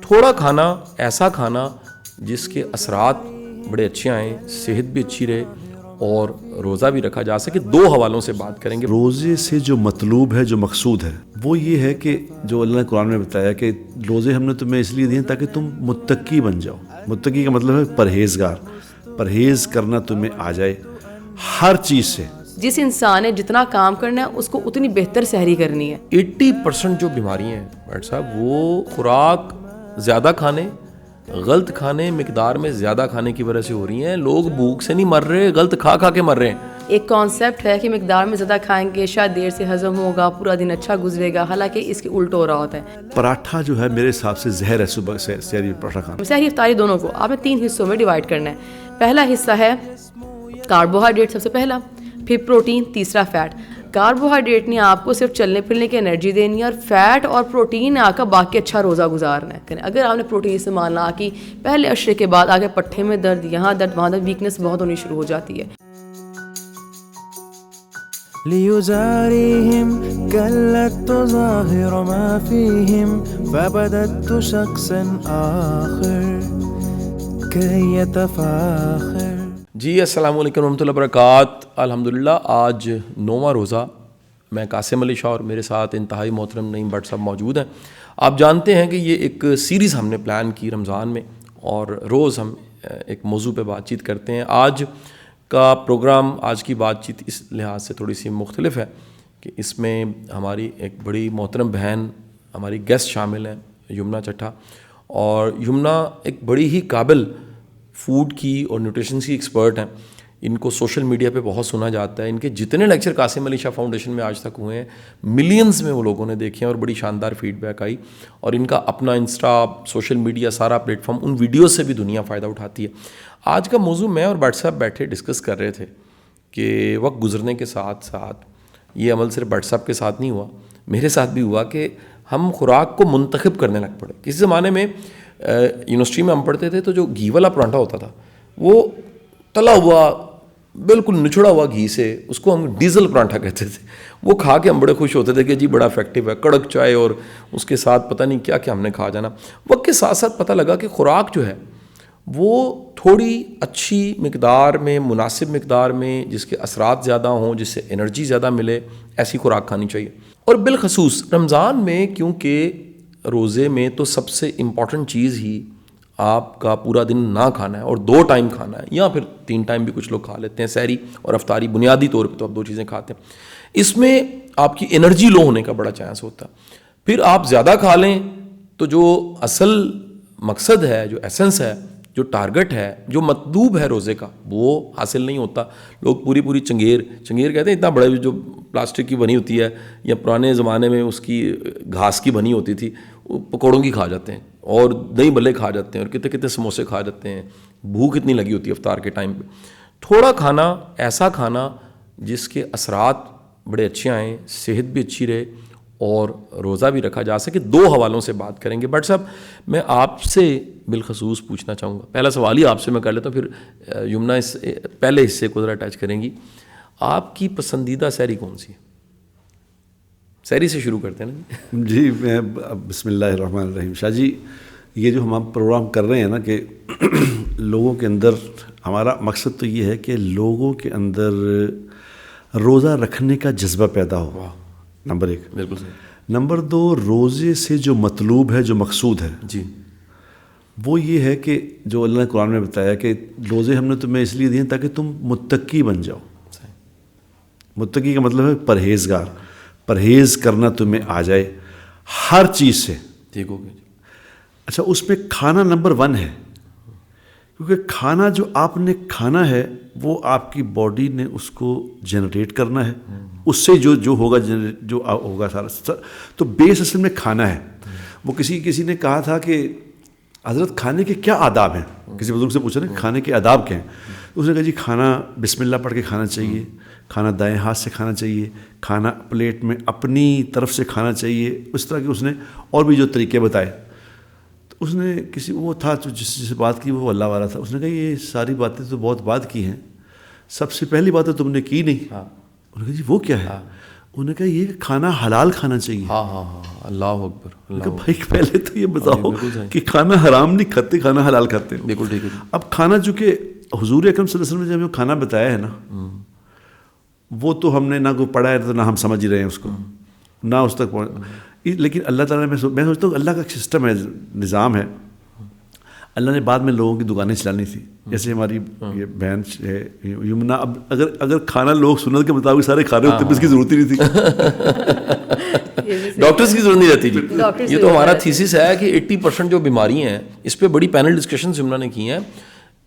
تھوڑا کھانا، ایسا کھانا جس کے اثرات بڑے اچھے آئیں، صحت بھی اچھی رہے اور روزہ بھی رکھا جا سکے. دو حوالوں سے بات کریں گے. روزے سے جو مطلوب ہے، جو مقصود ہے، وہ یہ ہے کہ جو اللہ نے قرآن میں بتایا کہ روزے ہم نے تمہیں اس لیے دیے ہیں تاکہ تم متقی بن جاؤ. متقی کا مطلب ہے پرہیزگار. پرہیز کرنا تمہیں آ جائے ہر چیز سے. جس انسان نے جتنا کام کرنا ہے اس کو اتنی بہتر سحری کرنی ہے. 80% جو بیماریاں ہیں ڈاکٹر صاحب، وہ خوراک زیادہ کھانے، غلط کھانے، مقدار میں زیادہ کھانے کی وجہ سے ہو رہی ہیں. لوگ بھوک سے نہیں مر رہے، غلط کھا کھا کے مر رہے ہیں. ایک کانسیپٹ ہے کہ مقدار میں زیادہ کھائیں گے شاید دیر سے ہضم ہوگا، پورا دن اچھا گزرے گا، حالانکہ اس کے الٹ ہو رہا ہوتا ہے. پراٹھا جو ہے میرے حساب سے زہر ہے. صبح سے سحری پراٹھا کھانا، سحری افطاری دونوں کو آپ نے 3 حصوں میں ڈیوائڈ کرنا ہے. پہلا حصہ ہے کاربوہائیڈریٹ، سب سے پہلا، پھر پروٹین، تیسرا فیٹ. کاربوہائیڈریٹ نے آپ کو صرف چلنے پھرنے کی انرجی دینی ہے، اور فیٹ اور پروٹین نے آ کر باقی اچھا روزہ گزارنا ہے. اگر آپ نے پروٹین استعمال نہ کی، پہلے عشرے کے بعد آگے پٹھے میں درد، یہاں درد، وہاں درد، ویکنس بہت ہونی شروع ہو جاتی ہے. ليزاريهم قلت تظاهر ما فيهم فبدت شخصا آخر كي يتفاخر. جی السلام علیکم ورحمۃ اللہ وبرکاتہ. الحمدللہ آج 9واں روزہ. میں قاسم علی شاہ اور میرے ساتھ انتہائی محترم نعیم بٹ صاحب موجود ہیں. آپ جانتے ہیں کہ یہ ایک سیریز ہم نے پلان کی رمضان میں، اور روز ہم ایک موضوع پہ بات چیت کرتے ہیں. آج کا پروگرام، آج کی بات چیت اس لحاظ سے تھوڑی سی مختلف ہے کہ اس میں ہماری ایک بڑی محترم بہن، ہماری گیسٹ شامل ہیں، یمنا چٹھا. اور یمنا ایک بڑی ہی قابل فوڈ کی اور نیوٹریشن کی ایکسپرٹ ہیں. ان کو سوشل میڈیا پہ بہت سنا جاتا ہے. ان کے جتنے لیکچر قاسم علی شاہ فاؤنڈیشن میں آج تک ہوئے ہیں، ملینز میں وہ لوگوں نے دیکھے ہیں اور بڑی شاندار فیڈ بیک آئی. اور ان کا اپنا انسٹا، سوشل میڈیا، سارا پلیٹ فارم، ان ویڈیوز سے بھی دنیا فائدہ اٹھاتی ہے. آج کا موضوع میں اور بٹ صاحب بیٹھے ڈسکس کر رہے تھے کہ وقت گزرنے کے ساتھ ساتھ یہ عمل صرف بٹ صاحب کے ساتھ نہیں ہوا، میرے ساتھ بھی ہوا کہ ہم خوراک کو منتخب کرنے لگ پڑے. کسی زمانے میں یونیورسٹی میں ہم پڑھتے تھے تو جو گھی والا پراٹھا ہوتا تھا وہ تلا ہوا، بالکل نچڑا ہوا گھی سے، اس کو ہم ڈیزل پراٹھا کہتے تھے. وہ کھا کے ہم بڑے خوش ہوتے تھے کہ جی بڑا افیکٹو ہے. کڑک چائے اور اس کے ساتھ پتہ نہیں کیا کیا ہم نے کھا جانا. وقت کے ساتھ ساتھ پتہ لگا کہ خوراک جو ہے وہ تھوڑی اچھی مقدار میں، مناسب مقدار میں، جس کے اثرات زیادہ ہوں، جس سے انرجی زیادہ ملے، ایسی خوراک کھانی چاہیے. اور بالخصوص رمضان میں، کیونکہ روزے میں تو سب سے امپورٹنٹ چیز ہی آپ کا پورا دن نہ کھانا ہے اور 2 ٹائم کھانا ہے، یا پھر 3 ٹائم بھی کچھ لوگ کھا لیتے ہیں. سحری اور افطاری بنیادی طور پہ تو آپ 2 چیزیں کھاتے ہیں. اس میں آپ کی انرجی لو ہونے کا بڑا چانس ہوتا ہے. پھر آپ زیادہ کھا لیں تو جو اصل مقصد ہے، جو ایسنس ہے، جو ٹارگٹ ہے، جو مطلوب ہے روزے کا، وہ حاصل نہیں ہوتا. لوگ پوری چنگیر کہتے ہیں، اتنا بڑا جو پلاسٹک کی بنی ہوتی ہے، یا پرانے زمانے میں اس کی گھاس کی بنی ہوتی تھی، وہ پکوڑوں کی کھا جاتے ہیں اور دہی بلے کھا جاتے ہیں اور کتنے سموسے کھا جاتے ہیں. بھوک اتنی لگی ہوتی ہے افطار کے ٹائم پہ. تھوڑا کھانا، ایسا کھانا جس کے اثرات بڑے اچھے آئیں، صحت بھی اچھی رہے اور روزہ بھی رکھا جا سکے. 2 حوالوں سے بات کریں گے. بٹ صاحب میں آپ سے بالخصوص پوچھنا چاہوں گا، پہلا سوال ہی آپ سے میں کر لیتا ہوں، پھر یمنا اس پہلے حصے کو ذرا ٹچ کریں گی. آپ کی پسندیدہ سحری کون سی ہے؟ سحری سے شروع کرتے ہیں نا. جی میں بسم اللہ الرحمن الرحیم. شاہ جی، یہ جو ہم پروگرام کر رہے ہیں نا، کہ لوگوں کے اندر، ہمارا مقصد تو یہ ہے کہ لوگوں کے اندر روزہ رکھنے کا جذبہ پیدا ہو. نمبر 1. بالکل صحیح. نمبر 2، روزے سے جو مطلوب ہے، جو مقصود ہے، جی، وہ یہ ہے کہ جو اللہ نے قرآن میں بتایا کہ روزے ہم نے تمہیں اس لیے دیے ہیں تاکہ تم متقی بن جاؤ. متقی کا مطلب ہے پرہیزگار. پرہیز کرنا تمہیں آ جائے ہر چیز سے. ٹھیک ہو گیا. اچھا، اس میں کھانا نمبر 1 ہے، کیونکہ کھانا جو آپ نے کھانا ہے وہ آپ کی باڈی نے اس کو جنریٹ کرنا ہے. اس سے جو ہوگا سارا، تو بیس اصل میں کھانا ہے. وہ کسی نے کہا تھا کہ حضرت کھانے کے کیا آداب ہیں، کسی بزرگ سے پوچھا نا کھانے کے آداب کیا ہیں. اس نے کہا جی کھانا بسم اللہ پڑھ کے کھانا چاہیے، کھانا دائیں ہاتھ سے کھانا چاہیے، کھانا پلیٹ میں اپنی طرف سے کھانا چاہیے. اس طرح کے اس نے اور بھی جو طریقے بتائے. تو اس نے وہ تھا جس سے بات کی، وہ اللہ والا تھا. اس نے کہا یہ ساری باتیں تو بہت بات کی ہیں، سب سے پہلی بات تو تم نے کی نہیں. انہوں نے کہا جی وہ کیا ہے؟ انہوں نے کہا یہ کھانا حلال کھانا چاہیے. ہاں ہاں ہاں, اللہ اکبر, اللہ بھائی پہلے تو یہ بتاؤ کہ کھانا حرام نہیں کھاتے, کھانا حلال کھاتے ہیں. بالکل ٹھیک ہے. اب کھانا چونکہ حضور اکرم صلی اللہ علیہ وسلم نے جو کھانا بتایا ہے نا, وہ تو ہم نے نہ کوئی پڑھا ہے تو نہ ہم سمجھ ہی رہے ہیں اس کو, نہ اس تک لیکن اللہ تعالیٰ نے, میں سوچتا ہوں اللہ کا سسٹم ہے, نظام ہے. اللہ نے بعد میں لوگوں کی دکانیں چلانی تھی, جیسے ہماری یہ بہن ہے یمنا. اب اگر کھانا لوگ سنت کے مطابق سارے کھا رہے ہوتے تو اس کی ضرورت ہی نہیں تھی. ڈاکٹرز کی ضرورت نہیں رہتی جی. یہ تو ہمارا تھیسس ہے کہ 80% جو بیماریاں ہیں, اس پہ بڑی پینل ڈسکشنز ہم نے کی ہیں,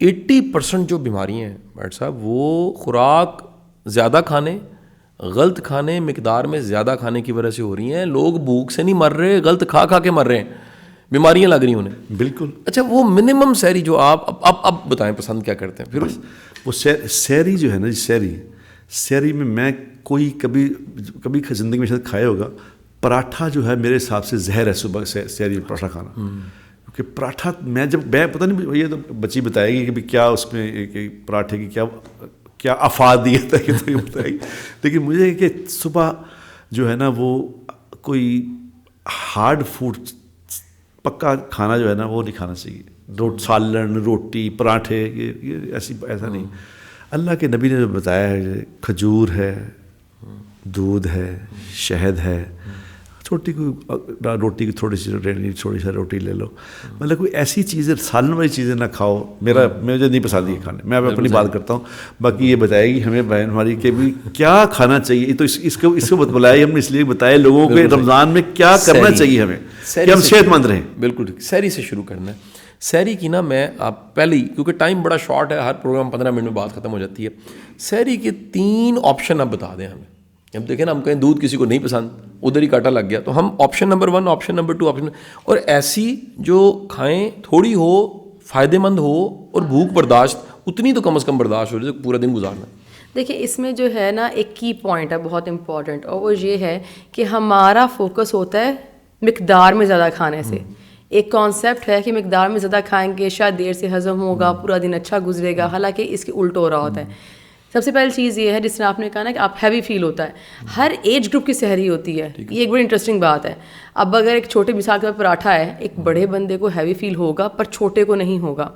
80% جو بیماریاں ہیں ڈاکٹر صاحب, وہ خوراک زیادہ کھانے, غلط کھانے, مقدار میں زیادہ کھانے کی وجہ سے ہو رہی ہیں. لوگ بھوک سے نہیں مر رہے, غلط کھا کھا کے مر رہے ہیں, بیماریاں لگ رہی ہیں انہیں. بالکل. اچھا وہ منیمم سحری جو آپ اب بتائیں پسند کیا کرتے ہیں؟ پھر وہ سحری جو ہے نا جی, سحری میں کوئی کبھی زندگی میں شاید کھایا ہوگا, پراٹھا جو ہے میرے حساب سے زہر ہے صبح سحری پراٹھا کھانا. کیونکہ پراٹھا میں پتہ نہیں, یہ تو بچی بتائے گی کہ کیا اس میں پراٹھے کی کیا افادیت ہے, یہ بتائے گی. لیکن مجھے کہ صبح جو ہے نا وہ کوئی ہارڈ فوڈ پکا کھانا جو ہے نا وہ نہیں کھانا چاہیے. سالن, روٹی, پراٹھے, یہ ایسا نہیں. اللہ کے نبی نے جو بتایا ہے, کھجور ہے, دودھ ہے, شہد ہے, چھوٹی کوئی روٹی کی تھوڑی سی روٹی لے لو. مطلب کوئی ایسی چیزیں, سالن والی چیزیں نہ کھاؤ. مجھے نہیں پسند یہ کھانے. میں اپنی بات کرتا ہوں, باقی یہ بتائے گی ہمیں بہن ہماری کہ بھی کیا کھانا چاہیے. تو اس کو بتلایا ہم نے اس لیے بتایا لوگوں کے رمضان میں کیا کرنا چاہیے ہمیں کہ ہم صحت مند رہیں. بالکل ٹھیک. سحری سے شروع کرنا ہے. سحری کی نا میں آپ پہلے ہی, کیونکہ ٹائم بڑا شارٹ ہے, ہر پروگرام 15 منٹ میں بات ختم ہو جاتی ہے. سحری کے 3 آپشن آپ بتا دیں ہمیں. ہم دیکھیں نا, ہم کہیں دودھ کسی کو نہیں پسند, ادھر ہی کاٹا لگ گیا, تو ہم آپشن نمبر 1, آپشن نمبر 2, اور ایسی جو کھائیں تھوڑی ہو, فائدہ مند ہو, اور بھوک برداشت اتنی تو کم از کم برداشت ہو جائے پورا دن گزارنا. دیکھیں اس میں جو ہے نا ایک کی پوائنٹ ہے بہت امپورٹنٹ, اور وہ یہ ہے کہ ہمارا فوکس ہوتا ہے مقدار میں زیادہ کھانے سے. ایک کانسیپٹ ہے کہ مقدار میں زیادہ کھائیں گے شاید دیر سے ہضم ہوگا, پورا دن اچھا گزرے گا, حالانکہ اس کے الٹ ہو رہا ہوتا ہے. سب سے پہلی چیز یہ ہے, جس طرح آپ نے کہا نا کہ آپ ہیوی فیل ہوتا ہے, ہر ایج گروپ کی سحری ہوتی ہے. یہ ایک بڑی انٹرسٹنگ بات ہے. اب اگر ایک چھوٹے مثال کا پراٹھا ہے, ایک بڑے بندے کو ہیوی فیل ہوگا پر چھوٹے کو نہیں ہوگا.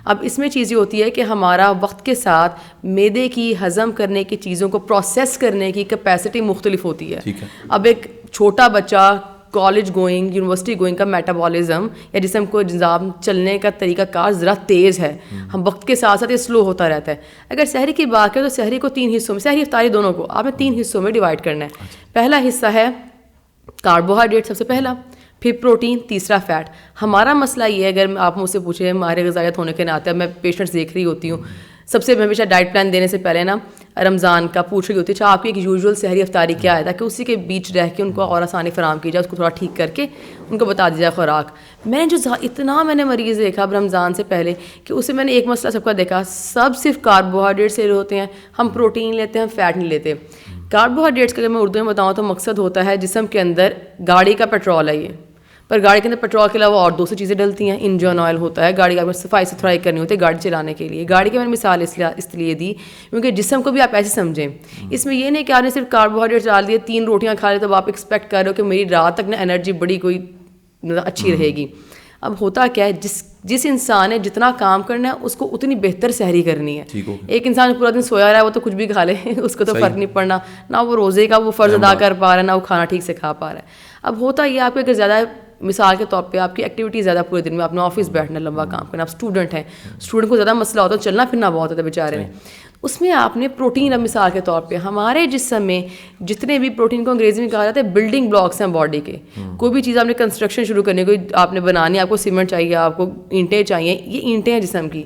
اب اس میں چیز یہ ہوتی ہے کہ ہمارا وقت کے ساتھ معدے کی ہضم کرنے کی چیزوں کو پروسیس کرنے کی کیپیسٹی مختلف ہوتی ہے. اب ایک چھوٹا بچہ کالج گوئنگ, یونیورسٹی گوئنگ کا میٹابولزم یا جسم کو نظام چلنے کا طریقہ کار ذرا تیز ہے. ہم وقت کے ساتھ ساتھ یہ سلو ہوتا رہتا ہے. اگر سحری کی بات کریں تو سحری کو 3 حصوں میں, سحری افطاری دونوں کو آپ نے 3 حصوں میں ڈیوائڈ کرنا ہے. پہلا حصہ ہے کاربوہائیڈریٹ, سب سے پہلا, پھر پروٹین, تیسرا فیٹ. ہمارا مسئلہ یہ ہے, اگر آپ مجھ سے پوچھیں, ہمارے غذائیت ہونے کے ناطے میں پیشنٹس دیکھ رہی ہوتی ہوں, سب سے میں ہمیشہ ڈائٹ پلان دینے سے پہلے نا رمضان کا پوچھ رہی ہوتی ہے, اچھا آپ کی ایک یوزول سحری افطاری کیا ہے, تاکہ اسی کے بیچ رہ کے ان کو اور آسانی فراہم کی جائے, اس کو تھوڑا ٹھیک کر کے ان کو بتا دی جائے خوراک. میں جو اتنا میں نے مریض دیکھا اب رمضان سے پہلے کہ اسے میں نے ایک مسئلہ سب کا دیکھا, سب صرف کاربوہائیڈریٹ سے ہوتے ہیں. ہم پروٹین لیتے ہیں, ہم فیٹ نہیں لیتے. کاربوہائیڈریٹس کا اگر میں اردو میں بتاؤں تو مقصد ہوتا ہے جسم کے اندر گاڑی کا پیٹرول ہے یہ, پر گاڑی کے اندر پیٹرول کے علاوہ اور 200 چیزیں ڈلتی ہیں. انجن آئل ہوتا ہے, گاڑی کا صفائی ستھرائی کرنی ہوتی ہے گاڑی چلانے کے لیے. گاڑی کی میں نے مثال اس لیے دی کیونکہ جسم کو بھی آپ ایسے سمجھیں. اس میں یہ نہیں کہ آپ نے صرف کاربوہائیڈریٹ ڈال دیے, 3 روٹیاں کھا لیں تو آپ ایکسپیکٹ کر رہے ہو کہ میری رات تک نا انرجی بڑی کوئی اچھی رہے گی. اب ہوتا کیا ہے, جس انسان نے جتنا کام کرنا ہے اس کو اتنی بہتر سحری کرنی ہے. ایک انسان پورا دن سویا رہا ہے وہ تو کچھ بھی کھا لے, اس کو تو فرق نہیں پڑنا, نہ وہ روزے کا وہ فرض ادا کر پا رہا ہے, نہ وہ کھانا ٹھیک سے کھا پا رہا ہے. اب ہوتا یہ آپ کے اگر زیادہ مثال کے طور پہ آپ کی ایکٹیویٹی زیادہ پورے دن میں, آپ نے آفس بیٹھنا, لمبا کام کرنا, آپ اسٹوڈنٹ ہیں, اسٹوڈنٹ کو زیادہ مسئلہ ہوتا ہے, چلنا پھرنا بہت ہوتا ہے بیچارے نے, اس میں آپ نے پروٹین, اب مثال کے طور پہ ہمارے جسم میں جتنے بھی پروٹین کو انگریزی میں کہا جاتا ہے بلڈنگ بلاکس ہیں باڈی کے. کوئی بھی چیز آپ نے کنسٹرکشن شروع کرنی, کوئی آپ نے بنانی, آپ کو سیمنٹ چاہیے, آپ کو اینٹیں چاہیے, یہ اینٹیں ہیں جسم کی.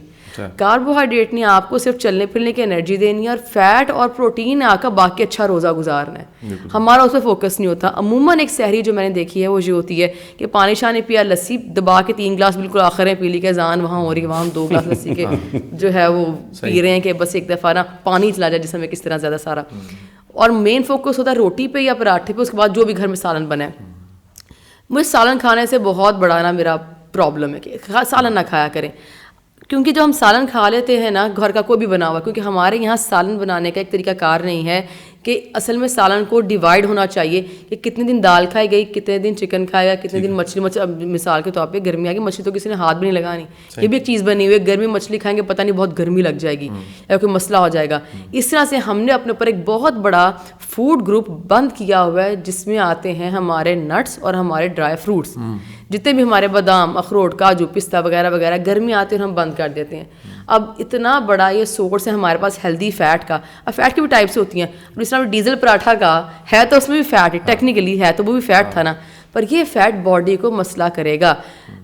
کاربوہائیڈریٹ نے آپ کو صرف چلنے پھرنے کی انرجی دینی ہے, اور فیٹ اور پروٹین نے آ کر باقی اچھا روزہ گزارنا ہے. ہمارا اس پہ فوکس نہیں ہوتا. عموماً ایک سحری جو میں نے دیکھی ہے وہ یہ ہوتی ہے کہ پانی شانی پیا, لسی دبا کے 3 گلاس بالکل آخر میں پی لی, کہ اذان وہاں ہو رہی ہے, وہاں ہم 2 گلاس لسی کے جو ہے وہ پی رہے ہیں کہ بس ایک دفعہ نا پانی چلا جائے جسم میں کس طرح زیادہ سارا. اور مین فوکس ہوتا ہے روٹی پہ یا پراٹھے پہ, اس کے بعد جو بھی گھر میں سالن بنا ہے. مجھے سالن کھانے سے بہت بڑا نا میرا پرابلم ہے کہ سالن نہ کھایا کریں, کیونکہ جب ہم سالن کھا لیتے ہیں نا گھر کا کوئی بھی بنا ہوا, کیونکہ ہمارے یہاں سالن بنانے کا ایک طریقہ کار نہیں ہے کہ اصل میں سالن کو ڈیوائڈ ہونا چاہیے کہ کتنے دن دال کھائی گئی, کتنے دن چکن کھائے گا, کتنے دن مچھلی. مثال کے طور پہ گرمی آ گئی, مچھلی تو کسی نے ہاتھ بھی نہیں لگانی, یہ بھی ایک چیز بنی ہوئی ہے. گرمی مچھلی کھائیں گے پتہ نہیں بہت گرمی لگ جائے گی یا کوئی مسئلہ ہو جائے گا. اس طرح سے ہم نے اپنے اوپر ایک بہت بڑا فوڈ گروپ بند کیا ہوا ہے جس میں آتے ہیں ہمارے نٹس اور ہمارے ڈرائی فروٹس, جتنے بھی ہمارے بادام, اخروٹ, کاجو, پستہ وغیرہ وغیرہ گرمی آتے ہیں اور ہم بند کر دیتے ہیں. اب اتنا بڑا یہ سورس ہے ہمارے پاس ہیلدی فیٹ کا. اب فیٹ کی بھی ٹائپس ہوتی ہیں, جس طرح ڈیزل پراٹھا کا ہے تو اس میں بھی فیٹ ہے, ٹیکنیکلی ہے تو وہ بھی فیٹ تھا نا, پر یہ فیٹ باڈی کو مسئلہ کرے گا.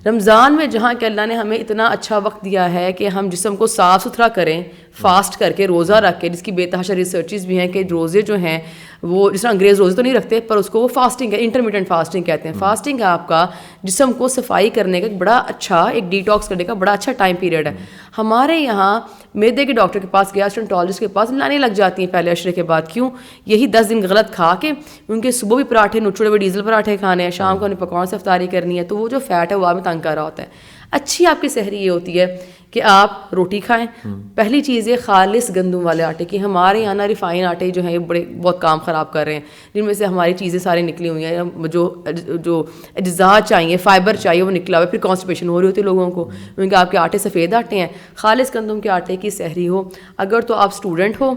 رمضان میں جہاں کہ اللہ نے ہمیں اتنا اچھا وقت دیا ہے کہ ہم جسم کو صاف ستھرا کریں, فاسٹ کر کے, روزہ رکھ کے, جس کی بے تحاشا ریسرچز بھی ہیں کہ روزے جو ہیں وہ جس طرح انگریز روزے تو نہیں رکھتے پر اس کو وہ فاسٹنگ ہے, انٹرمیڈینٹ فاسٹنگ کہتے ہیں. فاسٹنگ آپ کا جسم کو صفائی کرنے کا بڑا اچھا, ایک ڈیٹاکس کرنے کا بڑا اچھا ٹائم پیریڈ ہے. ہمارے یہاں میدے کے ڈاکٹر کے پاس, گیسٹرونٹالوجسٹ کے پاس لانے لگ جاتی ہیں پہلے عشرے کے بعد. کیوں؟ یہی 10 دن غلط کھا کے ان کے صبح بھی پراٹھے نچوڑے ہوئے ڈیزل پراٹھے کھانے ہیں, شام کو انہیں پکوان سے افطاری کرنی ہے, تو وہ جو فیٹ ہے وہ آپ میں تنگ کر رہا ہوتا ہے. اچھی آپ کی سحری یہ ہوتی ہے کہ آپ روٹی کھائیں. پہلی چیز یہ خالص گندم والے آٹے کی. ہمارے یہاں نا ریفائن آٹے جو ہیں یہ بہت کام خراب کر رہے ہیں, جن میں سے ہماری چیزیں ساری نکلی ہوئی ہیں, جو اجزاء چاہیے, فائبر چاہیے وہ نکلا ہوا ہے, پھر کانسٹیپیشن ہو رہی ہوتی ہے لوگوں کو. کیونکہ آپ کے آٹے سفید آٹے ہیں. خالص گندم کے آٹے کی سحری ہو, اگر تو آپ اسٹوڈنٹ ہو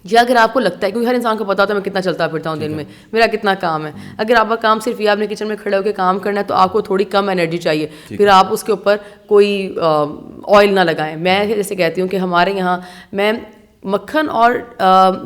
یا اگر آپ کو لگتا ہے, کیونکہ ہر انسان کو پتا ہوتا ہے میں کتنا چلتا پھرتا ہوں دن میں, میرا کتنا کام ہے. اگر آپ کا کام صرف یہ آپ نے کچن میں کھڑے ہو کے کام کرنا ہے تو آپ کو تھوڑی کم انرجی چاہیے, پھر آپ اس کے اوپر کوئی آئل نہ لگائیں. میں جیسے کہتی ہوں کہ ہمارے یہاں میں مکھن اور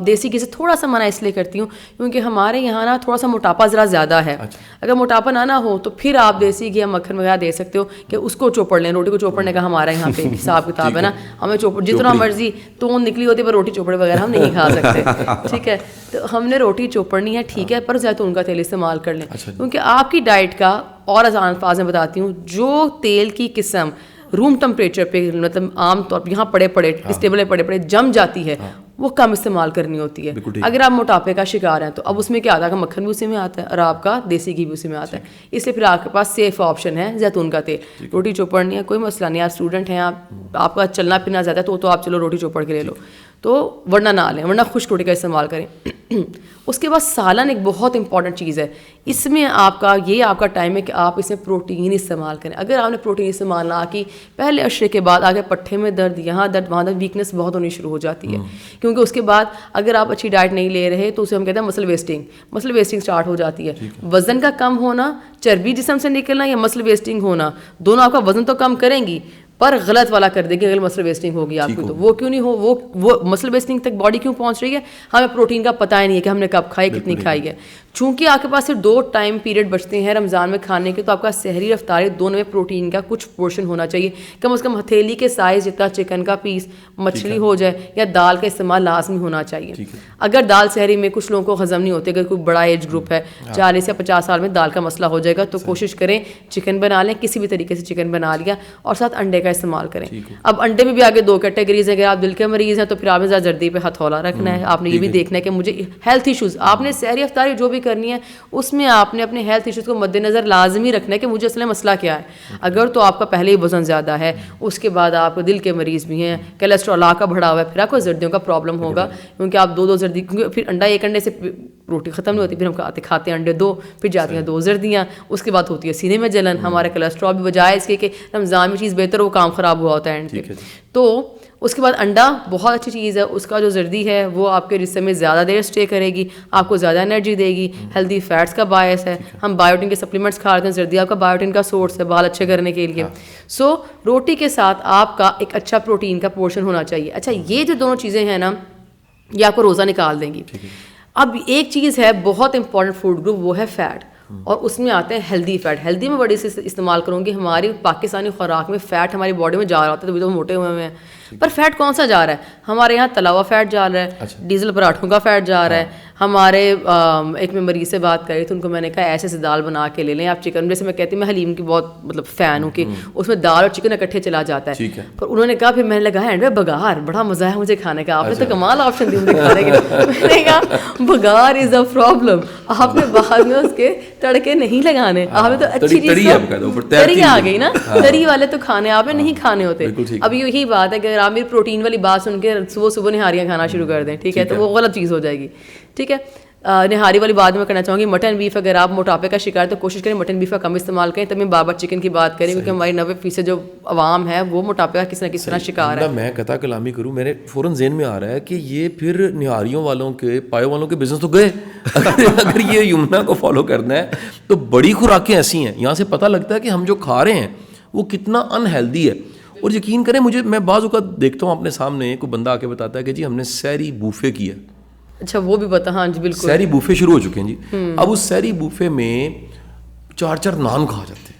دیسی گھی سے تھوڑا سا منع اس لیے کرتی ہوں کیونکہ ہمارے یہاں نا تھوڑا سا موٹاپا ذرا زیادہ ہے. اگر موٹاپا نہ ہو تو پھر آپ دیسی گھی یا مکھن وغیرہ دے سکتے ہو کہ اس کو چوپڑ لیں. روٹی کو چوپڑنے کا ہمارے یہاں پہ حساب کتاب ہے نا, ہمیں جتنا مرضی توند نکلی ہوتی ہے پر روٹی چوپڑے وغیرہ ہم نہیں کھا سکتے. ٹھیک ہے, تو ہم نے روٹی چوپڑنی ہے ٹھیک ہے, پر زیتون کا تیل استعمال کر لیں. کیونکہ آپ کی ڈائٹ کا اور آسان الفاظ میں بتاتی ہوں, جو تیل کی قسم روم ٹمپریچر پہ مطلب عام طور پہ یہاں پڑے اس ٹیبل پہ پڑے جم جاتی ہے, وہ کم استعمال کرنی ہوتی ہے. اگر آپ موٹاپے کا شکار ہیں تو اب اس میں کیا آتا ہے کہ مکھن بھی اسی میں آتا ہے اور آپ کا دیسی گھی بھی اسی میں آتا ہے. اس لیے پھر آپ کے پاس سیف آپشن ہے زیتون کا تیل. روٹی چوپڑنی ہے کوئی مسئلہ نہیں, آپ اسٹوڈنٹ ہیں, آپ کا چلنا پھرنا زیادہ ہے تو آپ چلو روٹی چوپڑ کے لے لو, تو ورنہ نہ لیں, ورنہ خشک روٹی کا استعمال کریں. اس کے بعد سالن ایک بہت امپورٹنٹ چیز ہے. اس میں آپ کا ٹائم ہے کہ آپ اس میں پروٹین استعمال کریں. اگر آپ نے پروٹین استعمال نہ کی, پہلے عشرے کے بعد آگے پٹھے میں درد, یہاں درد, وہاں درد, ویکنس بہت ہونی شروع ہو جاتی ہے. کیونکہ اس کے بعد اگر آپ اچھی ڈائٹ نہیں لے رہے تو اسے ہم کہتے ہیں مسل ویسٹنگ اسٹارٹ ہو جاتی ہے. وزن کا کم ہونا, چربی جسم سے نکلنا یا مسل ویسٹنگ ہونا, دونوں آپ کا وزن تو کم کریں گی پر غلط والا کر دے گی. اگر مسل ویسٹنگ ہوگی آپ کو تو وہ کیوں نہیں ہو, وہ مسل ویسٹنگ تک باڈی کیوں پہنچ رہی ہے, ہمیں پروٹین کا پتہ ہی نہیں ہے کہ ہم نے کب کھائی, کتنی کھائی ہے. چونکہ آپ کے پاس صرف 2 ٹائم پیریڈ بچتے ہیں رمضان میں کھانے کے, تو آپ کا سحری افطاری دونوں میں پروٹین کا کچھ پورشن ہونا چاہیے. کم از کم ہتھیلی کے سائز جتنا چکن کا پیس, مچھلی ہو جائے, یا دال کا استعمال لازمی ہونا چاہیے. اگر دال سحری میں کچھ لوگوں کو ہضم نہیں ہوتے, اگر کوئی بڑا ایج گروپ ہے 40 یا 50 سال میں دال کا مسئلہ ہو جائے گا, تو کوشش کریں چکن بنا لیں, کسی بھی طریقے سے چکن بنا لیا, اور ساتھ انڈے کا استعمال کریں. اب انڈے میں بھی آگے 2 کیٹیگریز ہیں. اگر آپ دل کے مریض ہیں تو پھر آپ نے ذرا زردی پہ ہتھولا رکھنا ہے, آپ نے یہ بھی دیکھنا ہے کہ مجھے ہیلتھ ایشوز, آپ نے سحری افطاری جو بھی کرنی ہے اس میں آپ نے اپنے ہیلتھ ایشوز کو مد نظر لازمی رکھنا ہے کہ مجھے اصل مسئلہ کیا ہے. اگر تو آپ کا پہلے ہی وزن زیادہ ہے, اس کے بعد آپ دل کے مریض بھی ہیں, کولیسٹرول کا بڑھا ہوا ہے, پھر آپ کو زردیوں کا پرابلم ہوگا, کیونکہ آپ 2 زردی, کیونکہ پھر انڈا ایک انڈے سے روٹی ختم نہیں ہوتی, پھر ہم کھاتے ہیں انڈے 2, پھر جاتی ہیں 2 زردیاں, اس کے بعد ہوتی ہے سینے میں جلن. ہمارے کولیسٹرول بھی بجائے اس کے کہ رمضان میں چیز بہتر, وہ کام خراب ہوا ہوتا ہے. تو اس کے بعد انڈا بہت اچھی چیز ہے, اس کا جو زردی ہے وہ آپ کے جسم میں زیادہ دیر اسٹے کرے گی, آپ کو زیادہ انرجی دے گی, ہیلدی فیٹس کا باعث ہے. ہم بایوٹین کے سپلیمنٹس کھا رہے ہیں, زردی آپ کا بایوٹین کا سورس ہے بال اچھے کرنے کے لیے. سو روٹی کے ساتھ آپ کا ایک اچھا پروٹین کا پورشن ہونا چاہیے. اچھا, یہ جو دونوں چیزیں ہیں نا, یہ آپ کو روزہ نکال دیں گی. اب ایک چیز ہے بہت امپورٹنٹ فوڈ گروپ, وہ ہے فیٹ, اور اس میں آتے ہیں ہیلدی فیٹ. ہیلدی میں بڑی سے استعمال کروں گی, ہماری پاکستانی خوراک میں فیٹ ہماری باڈی میں جا رہا ہوتا ہے, تو موٹے ہوئے ہیں. پر فیٹ کون سا جا رہا ہے, ہمارے یہاں تلا ہوا فیٹ جا رہا ہے, ڈیزل پراٹھوں کا فیٹ جا رہا ہے. ہمارے ایک میں مریض سے بات کری تو ان کو میں نے کہا ایسے دال بنا کے لے لیں آپ چکن, جیسے میں کہتی ہوں, میں حلیم کی بہت مطلب فین ہوں کہ اس میں دال اور چکن اکٹھے چلا جاتا ہے. پر انہوں نے کہا, پھر میں نے لگا ہے بگار بڑا مزہ ہے مجھے کھانے کا, آپ نے تو کمال آپشن دی مجھے کھانے کے. میں نے کہا بگار از اے پرابلم, آپ نے باہر میں اس کے تڑکے نہیں لگانے, آپ نے تو اچھی چیز تری آ گئی نا, تری والے تو کھانے آپ نے نہیں کھانے ہوتے. اب یہی بات ہے کہ اگر آپ میری پروٹین والی بات سن کے صبح نہاریاں کھانا شروع کر دیں, ٹھیک ہے, تو وہ غلط چیز ہو جائے گی. ٹھیک ہے. نہاری والی بات میں کرنا چاہوں گی, مٹن بیف اگر آپ موٹاپے کا شکار تو کوشش کریں مٹن بیف کا کم استعمال کریں. تب میں بابر چکن کی بات کریں کیونکہ ہماری 90% جو عوام ہے وہ موٹاپے کا کسی نہ کسی طرح شکار ہے. میں قطع کلامی کروں, میرے فوراً ذہن میں آ رہا ہے کہ یہ پھر نہاریوں والوں کے پایوں والوں کے بزنس تو گئے. اگر یہ یمنا کو فالو کرنا ہے تو بڑی خوراکیں ایسی ہیں, یہاں سے پتہ لگتا ہے کہ ہم جو کھا رہے ہیں وہ کتنا انہیلدی ہے. اور یقین کریں مجھے, میں بعض اوقات دیکھتا ہوں اپنے سامنے کوئی بندہ آ کے بتاتا ہے کہ جی ہم نے سحری بوفے کیا. اچھا وہ بھی پتا, ہاں جی بالکل, سحری بوفے شروع ہو چکے ہیں جی. اب اس سحری بوفے میں 4 نان کھا جاتے ہیں.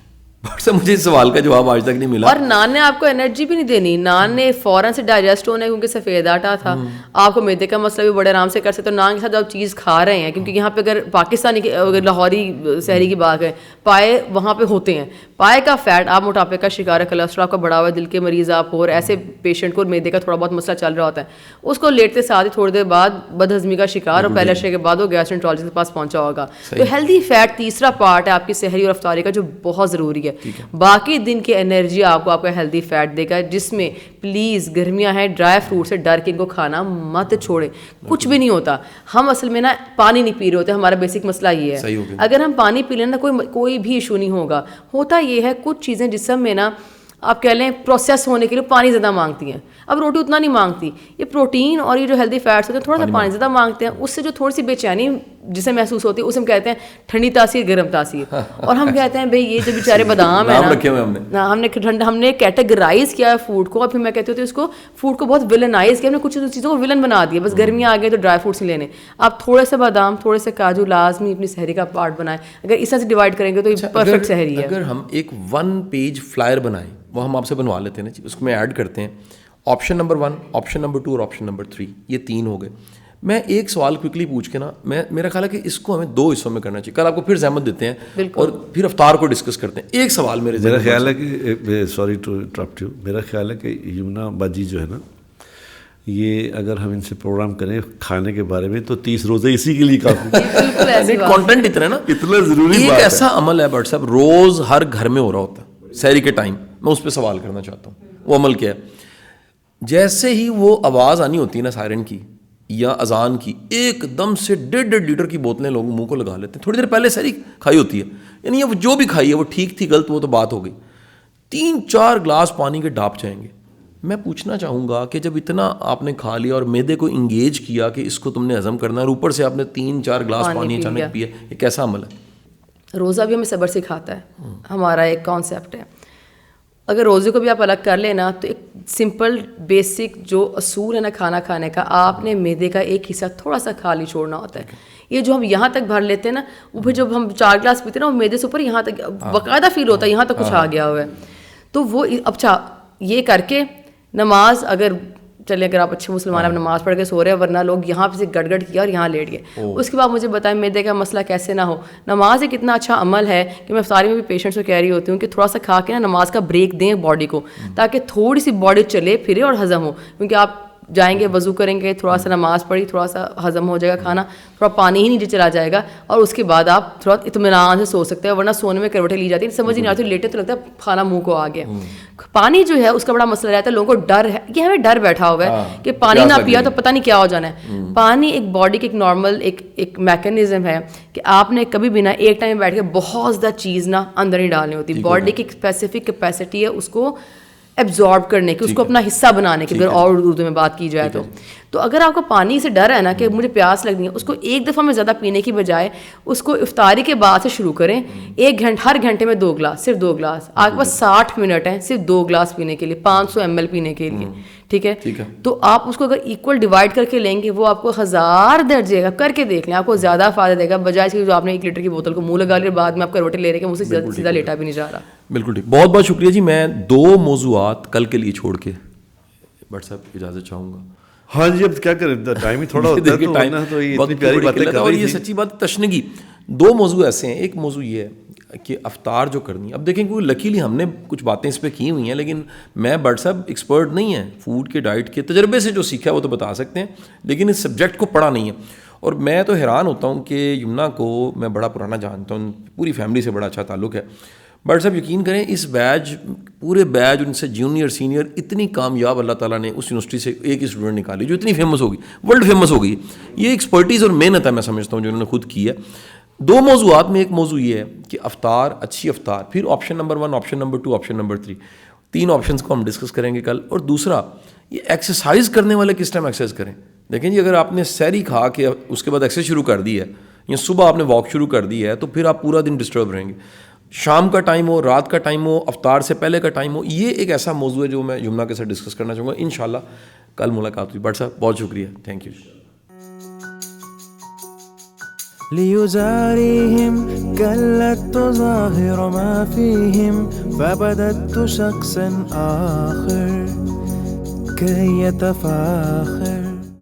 مجھے اس سوال کا جواب آج تک نہیں ملا. اور نان نے آپ کو انرجی بھی نہیں دینی, نان نے فوراً سے ڈائجسٹ ہونا ہے کیونکہ سفید آٹا تھا. آپ کو میدے کا مسئلہ بھی بڑے آرام سے کر سکتے ہو نان کے ساتھ جو آپ چیز کھا رہے ہیں. کیونکہ یہاں پہ اگر پاکستانی اگر لاہوری سحری کی بات کریں, پائے وہاں پہ ہوتے ہیں. پائے کا فیٹ, آپ موٹاپے کا شکار ہے, کولیسٹرول کا بڑا ہوا, دل کے مریض آپ ہو, اور ایسے پیشنٹ کو میدے کا تھوڑا بہت مسئلہ چل رہا ہوتا ہے, اس کو لیٹتے ساتھ ہی تھوڑی دیر بعد بدہضمی کا شکار, اور پہلے اشرے کے بعد وہ گیسٹرنٹرولوجسٹ کے پاس پہنچا ہوگا. تو ہیلدی فیٹ تیسرا پارٹ ہے آپ کی سحری اور افطاری کا جو بہت ضروری ہے. باقی دن کی انرجی آپ کو ہیلدی فیٹ دے گا, جس میں پلیز گرمیاں ہیں, ڈرائی فروٹ سے ڈر کے ان کو کھانا مت چھوڑیں. کچھ بھی نہیں ہوتا, ہم اصل میں نا پانی نہیں پی رہے ہوتے, ہمارا بیسک مسئلہ یہ ہے. اگر ہم پانی پی لیں نا کوئی بھی ایشو نہیں ہوگا. ہوتا یہ ہے کچھ چیزیں جسم میں نا آپ کہہ لیں پروسیس ہونے کے لیے پانی زیادہ مانگتی ہیں. اب روٹی اتنا نہیں مانگتی, یہ پروٹین اور یہ جو ہیلدی فیٹس ہوتے ہیں تھوڑا سا پانی زیادہ مانگتے ہیں. اس سے جو تھوڑی سی بے چینی جسے محسوس ہوتی ہے اسے ہم کہتے ہیں ٹھنڈی تاثیر, گرم تاثیر. اور ہم کہتے ہیں بھائی یہ جو بیچارے بادام ہے نا, ہم نے کیٹیگرائز کیا ہے فوڈ کو, اور پھر میں کہتی ہوتی اس کو فوڈ کو بہت ولنائز کیا, ہم نے کچھ چیزوں کو ولن بنا دیا. بس گرمیاں آ گئی تو ڈرائی فروٹس نہیں لینے. آپ تھوڑے سے بادام, تھوڑے سے کاجو لازمی اپنی سحری کا پارٹ بنائیں. اگر اس طرح سے ڈیوائڈ کریں گے تو یہ پرفیکٹ سحری ہے. اگر ہم ایک 1 پیج فلائر بنائیں, وہ ہم آپ سے بنوا لیتے ہیں نا, اس میں ایڈ کرتے ہیں آپشن نمبر 1, آپشن نمبر 2 اور آپشن نمبر 3, یہ 3 ہو گئے. میں ایک سوال کوئکلی پوچھ کے نا, میرا خیال ہے کہ اس کو ہمیں 2 حصوں میں کرنا چاہیے. کل آپ کو پھر زحمت دیتے ہیں اور پھر افطار کو ڈسکس کرتے ہیں. ایک سوال میرا خیال ہے کہ سوری ٹو انٹرپٹ یو, میرا خیال ہے کہ یمنا باجی جو ہے نا, یہ اگر ہم ان سے پروگرام کریں کھانے کے بارے میں تو 30 روزے اسی کے لیے کافی. کانٹینٹ اتنا ہے نا, اتنا ضروری. ایک ایسا عمل ہے بٹ صاحب روز ہر گھر میں ہو رہا ہوتا ہے سحری کے ٹائم, میں اس پہ سوال کرنا چاہتا ہوں. وہ عمل کیا ہے؟ جیسے ہی وہ آواز آنی ہوتی ہے نا سائرن کی یا اذان کی, ایک دم سے 1.5 لیٹر کی بوتلیں لوگ منہ کو لگا لیتے ہیں. تھوڑی دیر پہلے سحری کھائی ہوتی ہے, یعنی وہ جو بھی کھائی ہے وہ ٹھیک تھی غلط وہ تو بات ہو گئی, 3-4 گلاس پانی کے ڈاپ جائیں گے. میں پوچھنا چاہوں گا کہ جب اتنا آپ نے کھا لیا اور میدے کو انگیج کیا کہ اس کو تم نے ہضم کرنا ہے, اور اوپر سے آپ نے 3-4 گلاس پانی اچانک پیا, یہ کیسا عمل ہے؟ روزہ بھی ہمیں صبر سکھاتا ہے, ہمارا ایک کانسیپٹ ہے. اگر روزے کو بھی آپ الگ کر لینا تو ایک سمپل بیسک جو اصول ہے نا کھانا کھانے کا, آپ نے میدے کا ایک حصہ تھوڑا سا خالی چھوڑنا ہوتا ہے. یہ جو ہم یہاں تک بھر لیتے ہیں نا, وہ پھر جب ہم 4 گلاس پیتے ہیں نا, وہ میدے سے اوپر یہاں تک باقاعدہ فیل ہوتا ہے, یہاں تک کچھ آ گیا ہوا ہے. تو وہ اچھا یہ کر کے نماز, اگر چلیں اگر آپ اچھے مسلمان آپ نماز پڑھ کے سو رہے ہیں, ورنہ لوگ یہاں پہ سے گڑ گڑ کیا اور یہاں لیٹ گئے. اس کے بعد مجھے بتائیں میدے کا مسئلہ کیسے نہ ہو. نماز ایک اتنا اچھا عمل ہے کہ میں افطاری میں بھی پیشنٹس کو کہہ رہی ہوتی ہوں کہ تھوڑا سا کھا کے نا نماز کا بریک دیں باڈی کو, تاکہ تھوڑی سی باڈی چلے پھرے اور ہضم ہو. کیونکہ آپ جائیں گے وضو کریں گے, تھوڑا سا نماز پڑھی, تھوڑا سا ہضم ہو جائے گا کھانا, تھوڑا پانی ہی نیچے چلا جائے گا, اور اس کے بعد آپ تھوڑا اطمینان سے سو سکتے ہیں. ورنہ سونے میں کروٹیں لی جاتی ہیں, سمجھ نہیں آتی, لیٹے تو لگتا ہے کھانا منہ کو آ گیا. پانی جو ہے اس کا بڑا مسئلہ رہتا ہے, لوگوں کو ڈر ہے, یہ ہمیں ڈر بیٹھا ہوا ہے کہ پانی نہ پیا تو پتہ نہیں کیا ہو جانا ہے. پانی ایک باڈی کی ایک نارمل ایک میکینزم ہے کہ آپ نے کبھی بھی نہ ایک ٹائم بیٹھ کے بہت زیادہ چیز نہ اندر نہیں ڈالنی ہوتی. باڈی کی ایک اسپیسیفک کیپیسٹی ہے اس کو ایبزارب کرنے کی, اس کو اپنا حصہ بنانے کی, اگر اور اردو میں بات کی جائے تو اگر آپ کو پانی سے ڈر ہے نا کہ مجھے پیاس لگنی ہے, اس کو ایک دفعہ میں زیادہ پینے کی بجائے اس کو افطاری کے بعد سے شروع کریں. ہر گھنٹے میں 2 گلاس, صرف 2 گلاس. آپ کے پاس 60 منٹ ہیں صرف 2 گلاس پینے کے لیے, 500 ml پینے کے لیے, ٹھیک ہے. تو آپ اس کو اگر ایکول ڈیوائڈ کر کے لیں گے, وہ آپ کو 1000 درجے کا کر کے دیکھ لیں, آپ کو زیادہ فائدہ دے گا بجائے اس کے جو آپ نے 1 لیٹر کی بوتل کو منہ لگا لیا اور بعد میں آپ کروٹیں لے رہے ہیں, مجھ سے سیدھا لیٹا بھی نہیں جا رہا. بالکل ٹھیک, بہت بہت شکریہ جی. میں 2 موضوعات کل کے لیے چھوڑ کے بٹ صاحب اجازت چاہوں گا. ہاں جی, اب کیا کریں, ٹائم ہی تھوڑا ہوتا ہے تو یہ اتنی پیاری باتیں کر رہی تھی. اور یہ سچی بات تشنگی 2 موضوع ایسے ہیں. ایک موضوع یہ ہے کہ افطار جو کرنی ہے, اب دیکھیں کوئی لکیلی ہم نے کچھ باتیں اس پہ کی ہوئی ہیں, لیکن میں بٹ صاحب ایکسپرٹ نہیں ہیں فوڈ کے, ڈائٹ کے تجربے سے جو سیکھا ہے وہ تو بتا سکتے ہیں, لیکن اس سبجیکٹ کو پڑھا نہیں ہے. اور میں تو حیران ہوتا ہوں کہ یمنا کو میں بڑا پرانا جانتا ہوں, پوری فیملی سے بڑا اچھا تعلق ہے, بٹ صاحب یقین کریں اس بیچ پورے بیچ ان سے جونیئر سینئر اتنی کامیاب اللہ تعالیٰ نے اس یونیورسٹی سے ایک ہی اسٹوڈنٹ نکالی جو اتنی فیمس ہوگی, ورلڈ فیمس ہو گئی. یہ ایکسپرٹیز اور محنت ہے میں سمجھتا ہوں جو انہوں نے خود کی ہے. 2 موضوعات میں ایک موضوع یہ ہے کہ افطار, اچھی افطار, پھر option number 1, option number 2, option number 3, 3 options کو ہم ڈسکس کریں گے کل. اور دوسرا یہ ایکسرسائز کرنے والے کس ٹائم ایکسرسائز کریں. دیکھیں جی اگر آپ نے سحری کھا کے اس کے بعد ایکسرسائز شروع کر دی ہے یا صبح آپ نے واک شروع کر دی ہے تو پھر آپ پورا دن ڈسٹرب رہیں گے. شام کا ٹائم ہو, رات کا ٹائم ہو, افطار سے پہلے کا ٹائم ہو, یہ ایک ایسا موضوع ہے جو میں یمنا کے ساتھ ڈسکس کرنا چاہوں گا. انشاءاللہ کل ملاقات ہوئی. بٹ صاحب بہت شکریہ, تھینک یو. ليزاريهم قلت تظاهر ما فيهم فبدت شخصا آخر كي يتفاخر